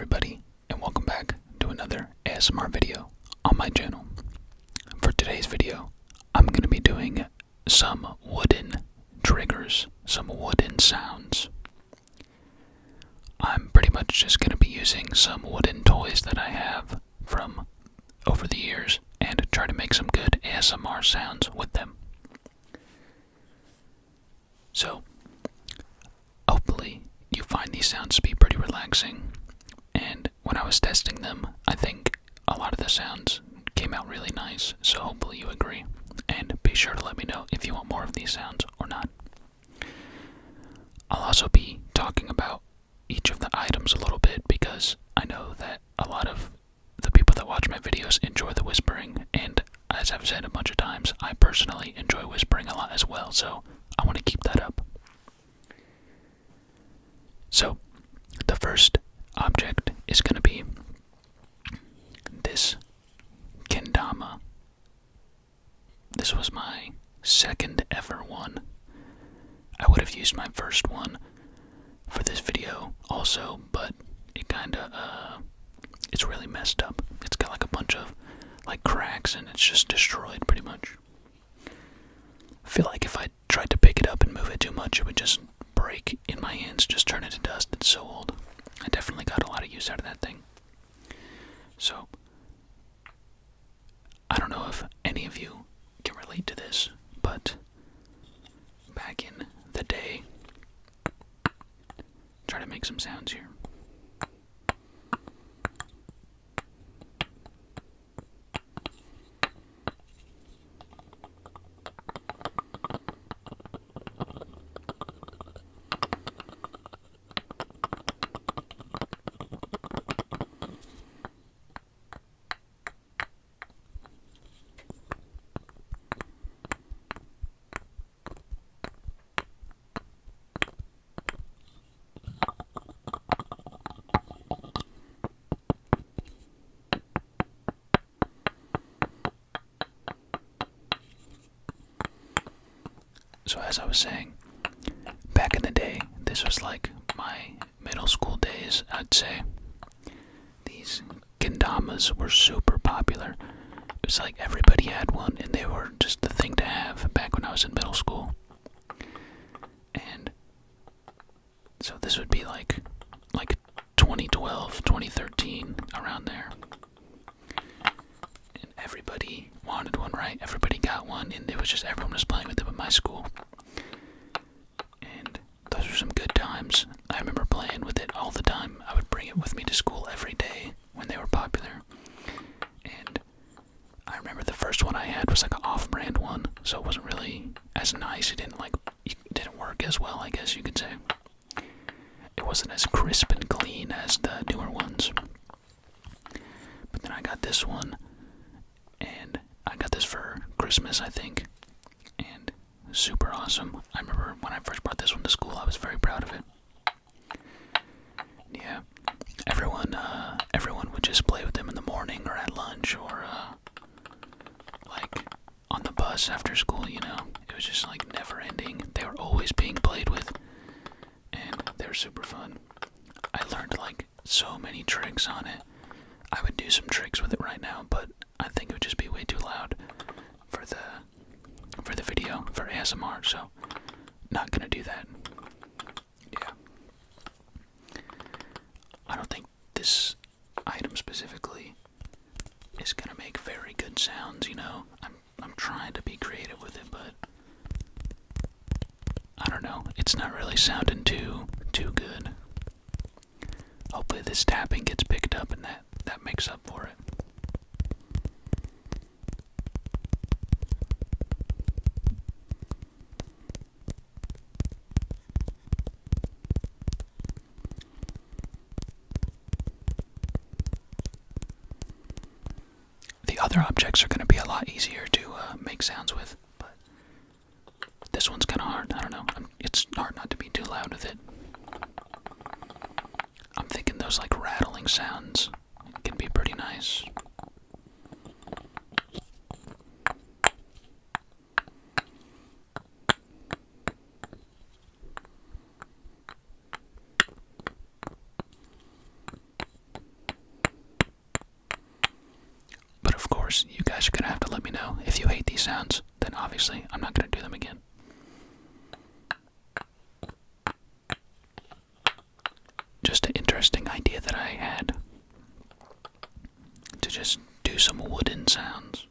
everybody, and welcome back to another ASMR video on my channel. For today's video, I'm going to be doing some wooden triggers, some wooden sounds. I'm pretty much just going to be using some wooden toys that I have from over the years and try to make some good ASMR sounds with them. So, hopefully you find these sounds to be pretty relaxing, and when I was testing them, I think a lot of the sounds came out really nice, so hopefully you agree, and be sure to let me know if you want more of these sounds or not. I'll also be talking about each of the items a little bit because I know that a lot of the people that watch my videos enjoy the whispering, and as I've said a bunch of times, I personally enjoy whispering a lot as well, so I want to keep that up. So, the first object is going to be this Kendama. This was my second ever one. I would have used my first one for this video also, but it it's really messed up. It's got like a bunch of like cracks and it's just destroyed pretty much. I feel like if I tried to pick it up and move it too much, it would just break in my hands, just turn into dust. It's so old. I definitely got a lot of use out of that thing. So, I don't know if any of you can relate to this, but back in the day, try to make some sounds here. So as I was saying, back in the day, this was like my middle school days, I'd say. These Kendamas were super popular. It was like everybody had one, and they were just the thing to have back when I was in middle school. And so this would be like 2012, 2013, around there. And everybody wanted one, right? Everybody got one, and it was just everyone was playing with them in my school. And those were some good times. I remember playing with it all the time. I would bring it with me to school every day when they were popular. And I remember the first one I had was like an off-brand one, so it wasn't really as nice. It didn't work as well, I guess you could say. It wasn't as crisp and clean as the newer ones. But then I got this one, and I got this for Christmas, I think, and super awesome. I remember when I first brought this one to school, I was very proud of it. Yeah, everyone would just play with them in the morning or at lunch or like on the bus after school, you know. It was just like never ending. They were always being played with, and they were super fun. I learned like so many tricks on it. I would do some tricks with it right now, but I think it would just be way too loud for the video, for ASMR, so not gonna do that. Yeah. I don't think this item specifically is gonna make very good sounds, you know. I'm trying to be creative with it, but I don't know. It's not really sounding too good. Hopefully this tapping gets picked up and that makes up for it. The other objects are going to be a lot easier to make sounds with, but this one's kind of hard. I don't know. It's hard not to be too loud with it. I'm thinking those like rattling sounds can be pretty nice. course, you guys are gonna have to let me know if you hate these sounds. Then obviously, I'm not gonna do them again. Just an interesting idea that I had to just do some wooden sounds.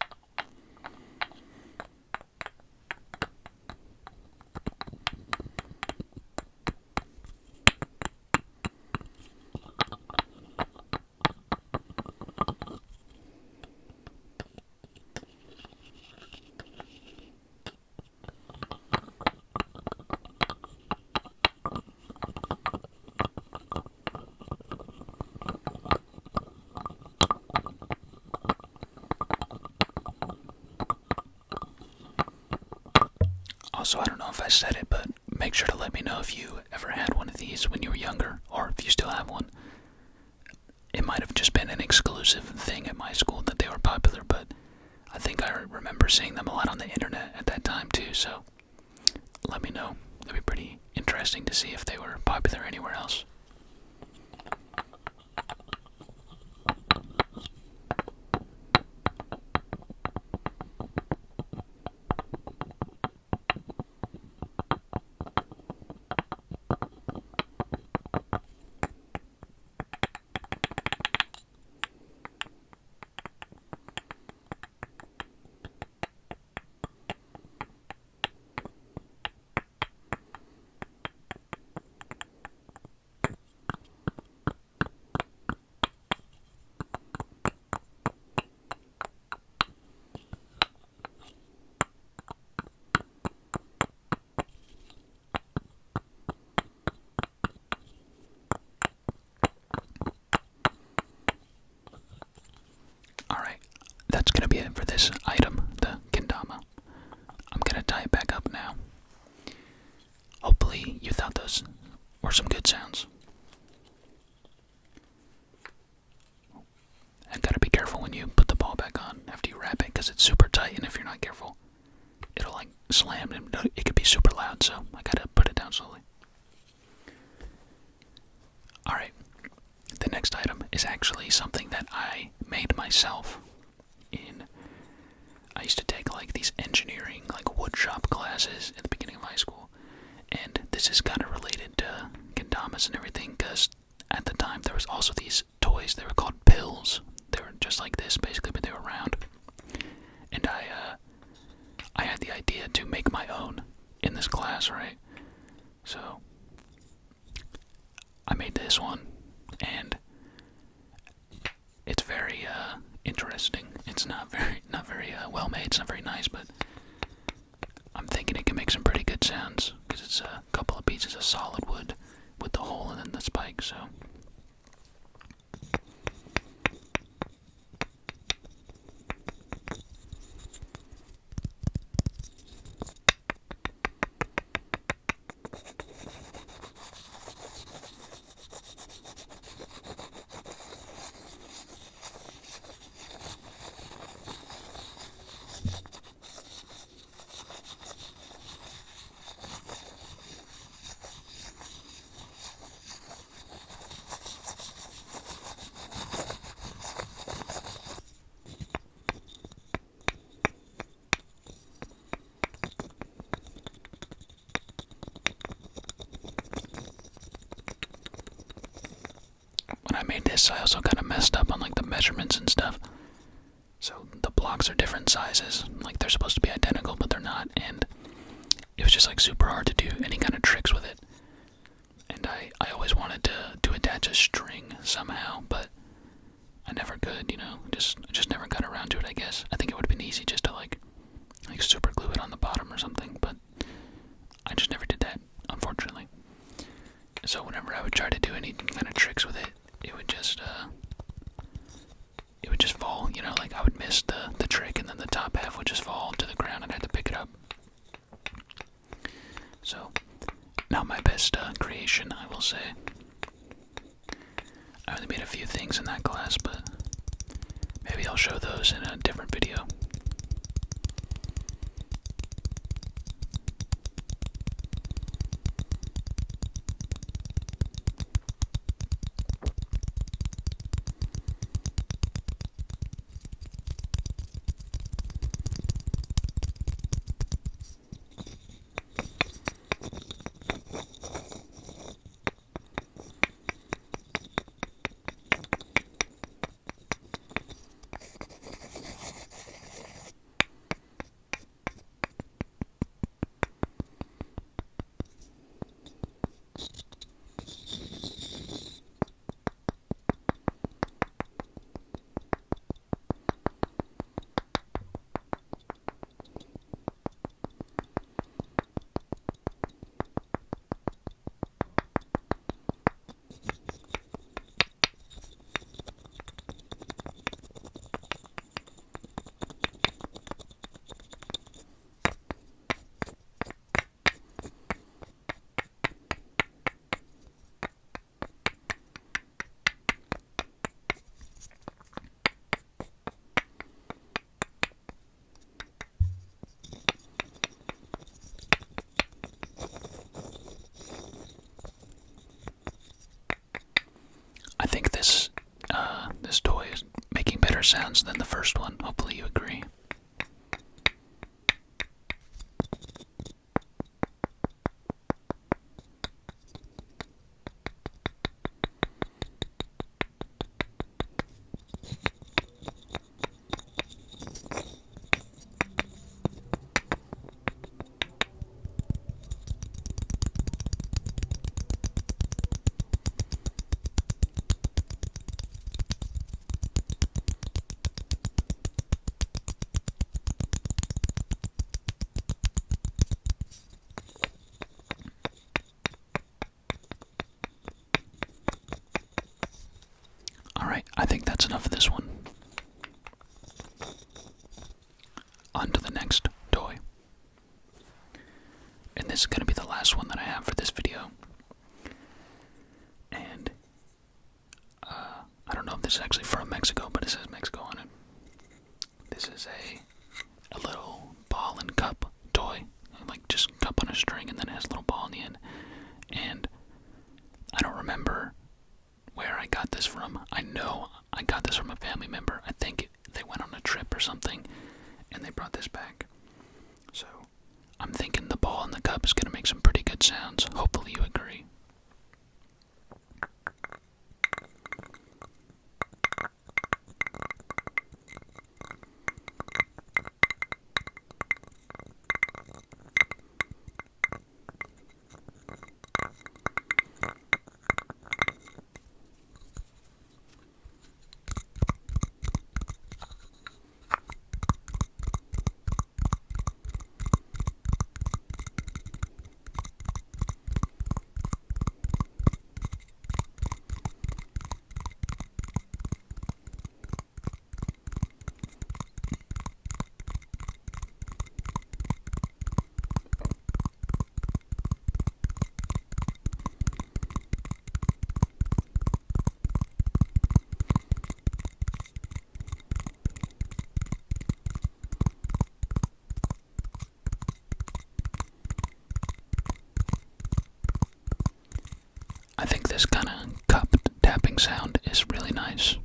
Also, I don't know if I said it, but make sure to let me know if you ever had one of these when you were younger, or if you still have one. It might have just been an exclusive thing at my school that they were popular, but I think I remember seeing them a lot on the internet at that time too, so let me know. It'd be pretty interesting to see if they were popular anywhere else. Alright, that's gonna be it for this item, the Kendama. I'm gonna tie it back up now. Hopefully you thought those were some good sounds. And gotta be careful when you put the ball back on after you wrap it, because it's super tight, and if you're not careful, it'll like slam and it could be super loud, so I gotta put it down slowly. Alright, the next item is actually something that I made myself. I used to take like these engineering, like wood shop classes at the beginning of high school, and this is kind of related to kendamas and everything, because at the time there was also these toys. They were called pills. They were just like this basically, but they were round. And I had the idea to make my own in this class, right? So I made this one, and it's very interesting. It's not very well made. It's not very nice, but I'm thinking it can make some pretty good sounds, because it's a couple of pieces of solid wood with the hole and then the spike. So when I made this, I also kind of messed up on like the measurements and stuff. So the blocks are different sizes. Like they're supposed to be identical, but they're not. And it was just like super hard to do any kind of tricks with it. And I always wanted to attach a string somehow, but I never could, you know. Just never got around to it, I guess. I think it would have been easy just to like super glue it on the bottom or something, but I just never did that, unfortunately. So whenever I would try to do any kind of tricks with it, it would just fall, you know, like I would miss the trick, and then the top half would just fall to the ground and I had to pick it up. So, not my best creation, I will say. I only made a few things in that class, but maybe I'll show those in a different video. I think this toy is making better sounds than the first one. Hopefully you agree. Alright, I think that's enough of this one. On to the next toy. And this is going to be the last one that I have for this video. And I don't know if this is actually from Mexico, but it says Mexico on it. This is a little ball and cup toy. Like just cup on a string, and then it has a little ball in the end. And I don't remember where I got this from. I know I got this from a family member. I think they went on a trip or something, and they brought this back. So I'm thinking the ball and the cup is going to make some pretty good sounds. Hopefully you agree. I think this kind of cup tapping sound is really nice.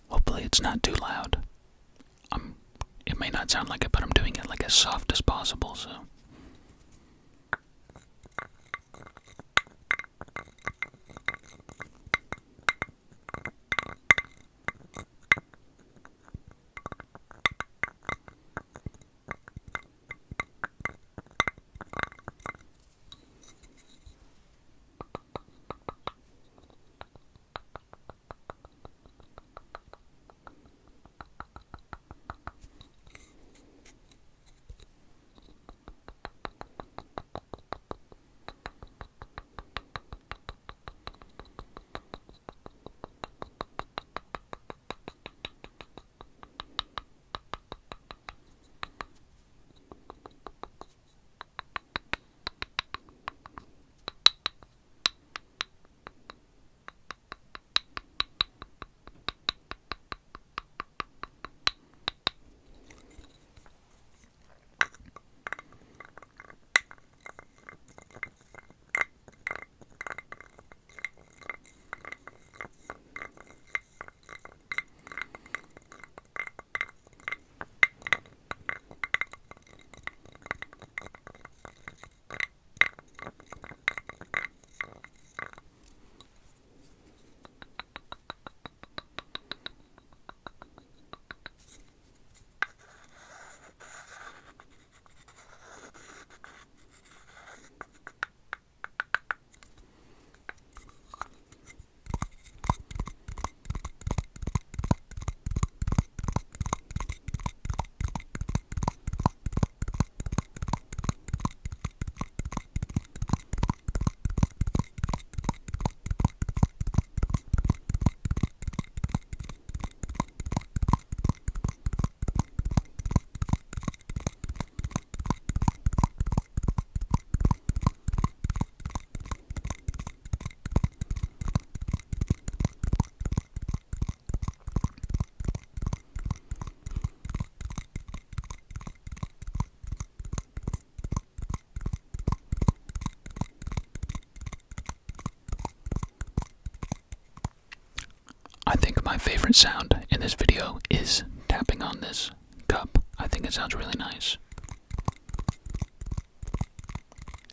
Hopefully it's not too loud. It may not sound like it, but I'm doing it like as soft as possible, so. favorite sound in this video is tapping on this cup. I think it sounds really nice.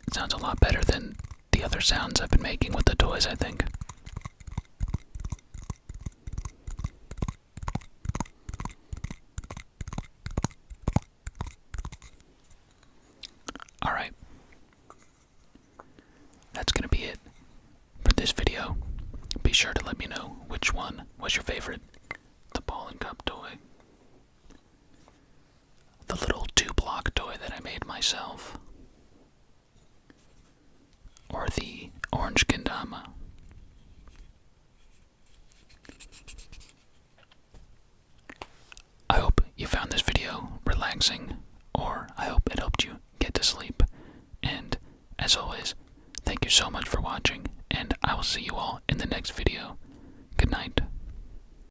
It sounds a lot better than the other sounds I've been making with the toys, I think. Alright. That's gonna be it for this video. Be sure to let me know which one was your favorite. The ball and cup toy. The little 2-block toy that I made myself. Or the orange kendama. I hope you found this video relaxing, or I hope it helped you get to sleep. And as always, thank you so much for watching, and I will see you all in the next video. Good night.